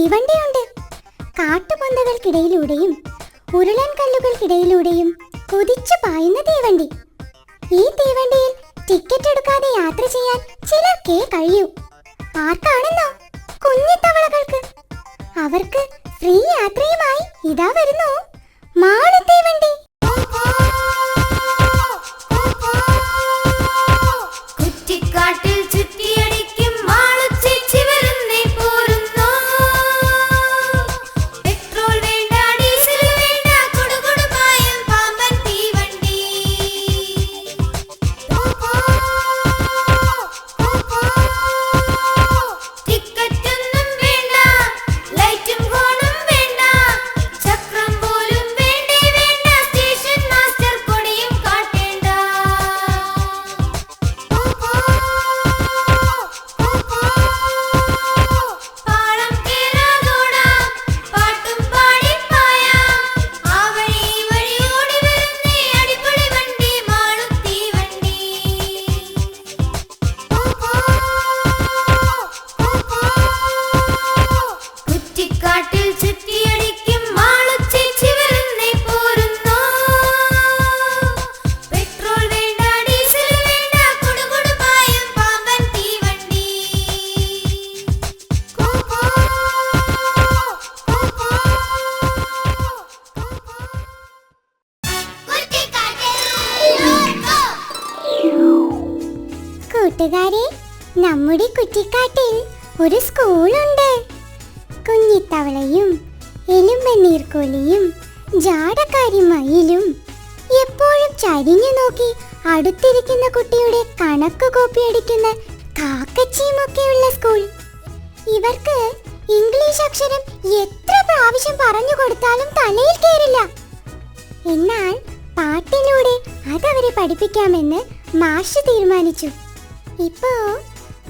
തീവണ്ടിയുണ്ട്. കാട്ടുപൊന്തകൾക്കിടയിലൂടെയും ഉരുളൻ കല്ലുകൾക്കിടയിലൂടെയും കുതിച്ചു പായുന്ന തീവണ്ടി. ഈ തീവണ്ടിയിൽ ടിക്കറ്റ് എടുക്കാതെ യാത്ര ചെയ്യാൻ ചിലർക്കേ കഴിയൂ. ആർക്കാണെന്നോ? കുഞ്ഞിത്തവളകൾക്ക്. അവർക്ക് ഫ്രീ യാത്രയുമായി ഇതാ വരുന്നു മാളു തീവണ്ടി. കൂട്ടുകാരെ, നമ്മുടെ കുറ്റിക്കാട്ടിൽ ഒരു സ്കൂളുണ്ട്. കുഞ്ഞിത്തവളയും എലുമ്പനീർക്കോലിയും ജാടക്കാരി മയിലും എപ്പോഴും ചരിഞ്ഞു നോക്കി അടുത്തിരിക്കുന്ന കുട്ടിയുടെ കണക്ക് കോപ്പിയടിക്കുന്ന കാക്കച്ചിയുമൊക്കെയുള്ള സ്കൂൾ. ഇവർക്ക് ഇംഗ്ലീഷ് അക്ഷരം എത്ര പ്രാവശ്യം പറഞ്ഞു കൊടുത്താലും തലയിൽ കയറില്ല. എന്നാൽ പാട്ടിലൂടെ അതവരെ പഠിപ്പിക്കാമെന്ന് മാഷ് തീരുമാനിച്ചു. ഇപ്പോ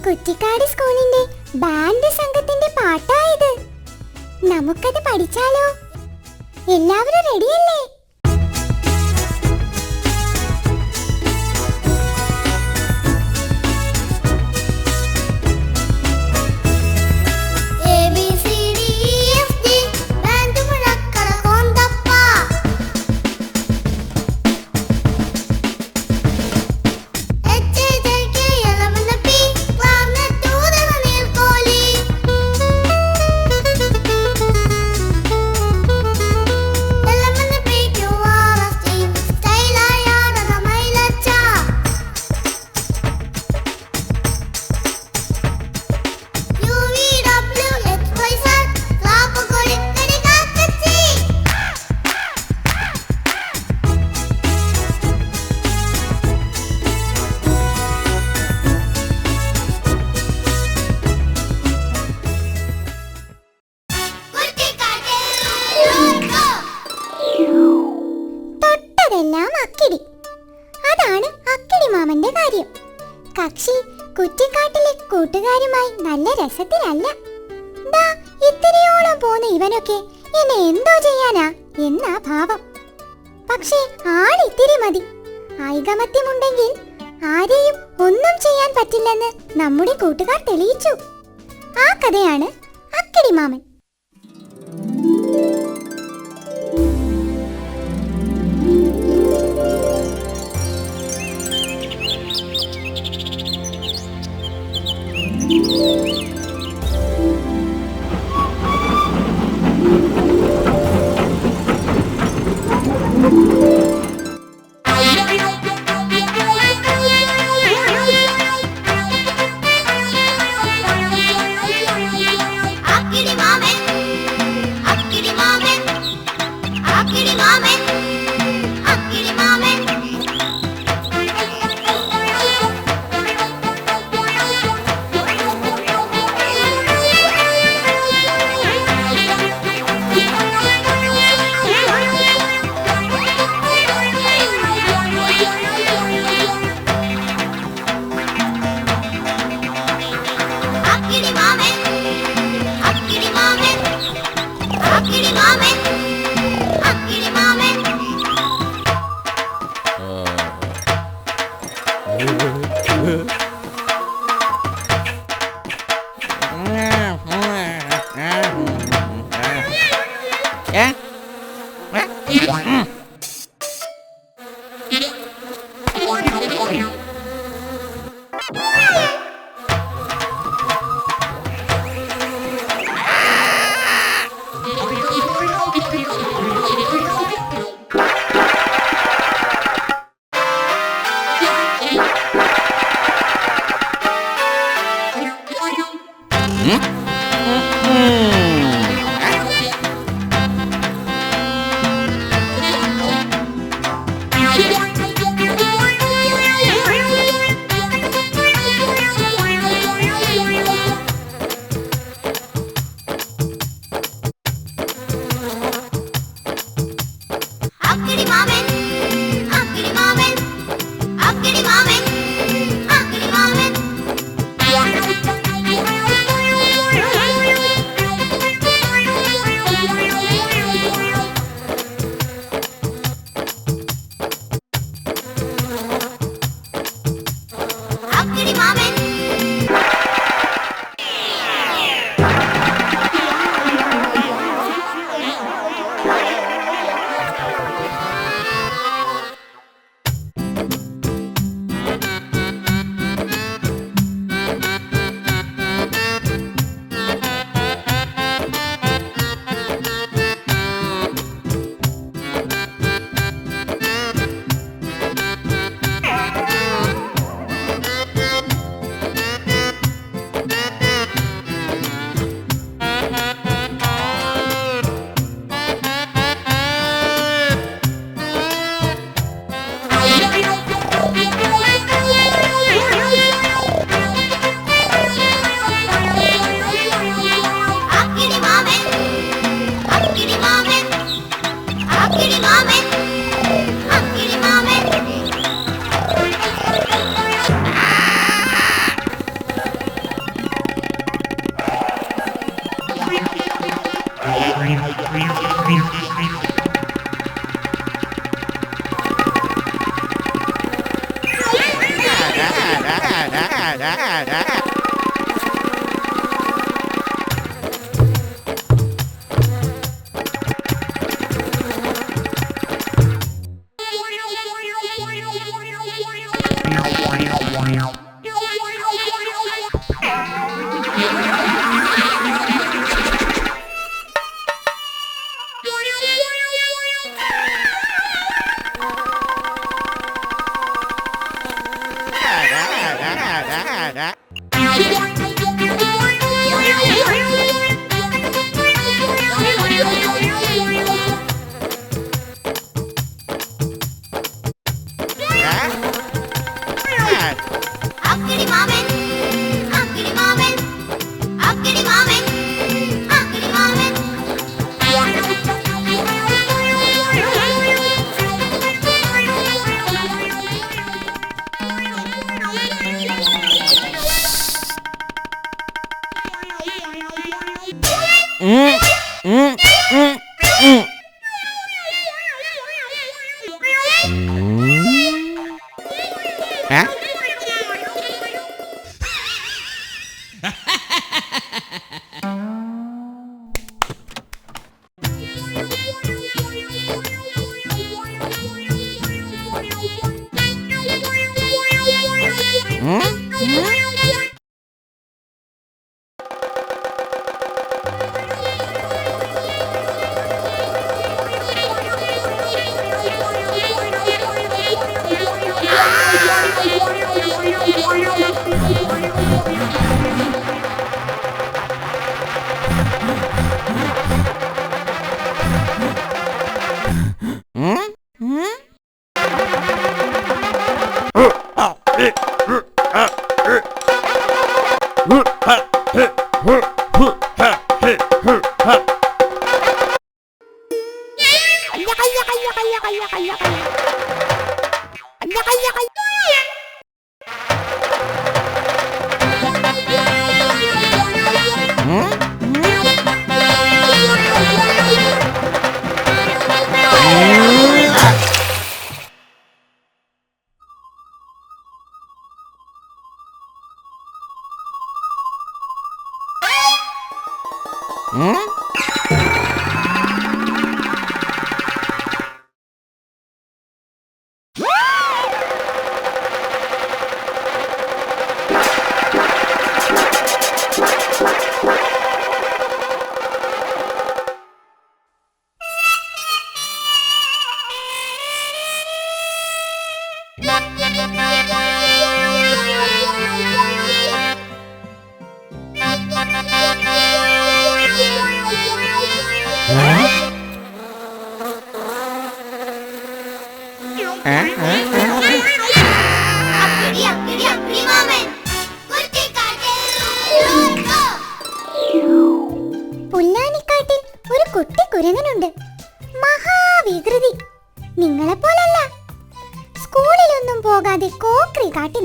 കുറ്റിക്കാട് സ്കൂളിന്റെ ബാൻഡ് സംഘത്തിന്റെ പാട്ടായത്. നമുക്കത് പഠിച്ചാലോ? എല്ലാവരും റെഡിയല്ലേ? അതാണ് അക്കിടി മാമന്റെ കാര്യം. കക്ഷി കുറ്റിക്കാട്ടിലെ കൂട്ടുകാരുമായി നല്ല രസത്തിലല്ല. ഇത്തിരിയോളം പോന്ന ഇവനൊക്കെ എന്നെ എന്തോ ചെയ്യാനാ എന്നാ ഭാവം. പക്ഷേ ആളിത്തിരി മതി. ഐകമത്യമുണ്ടെങ്കിൽ ആരെയും ഒന്നും ചെയ്യാൻ പറ്റില്ലെന്ന് നമ്മുടെ കൂട്ടുകാർ തെളിയിച്ചു. ആ കഥയാണ് അക്കിടി മാമൻ.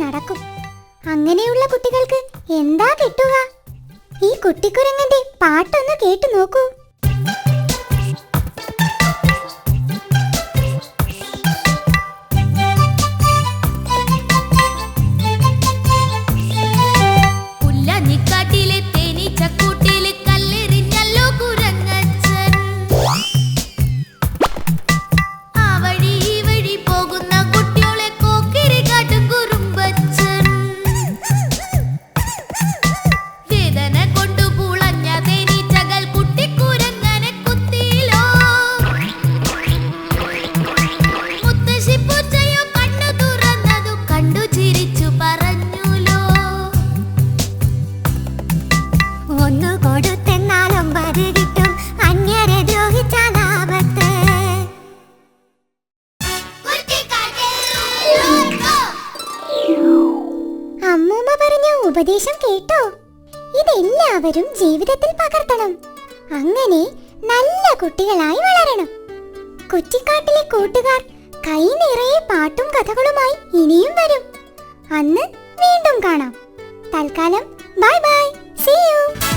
നടക്കും. അങ്ങനെയുള്ള കുട്ടികൾക്ക് എന്താ കിട്ടുക? ഈ കുട്ടിക്കുരങ്ങന്റെ പാട്ടൊന്ന് കേട്ടു നോക്കൂ. അമ്മൂമ്മ പറഞ്ഞ ഉപദേശം കേട്ടോ? ഇതെല്ലാവരും ജീവിതത്തിൽ പകർത്തണം. അങ്ങനെ നല്ല കുട്ടികളായി വളരണം. കുറ്റിക്കാട്ടിലെ കൂട്ടുകാർ കൈ നിറയെ പാട്ടും കഥകളുമായി ഇനിയും വരും. അന്ന് വീണ്ടും കാണാം. തൽക്കാലം ബൈ ബൈ, സീ യു.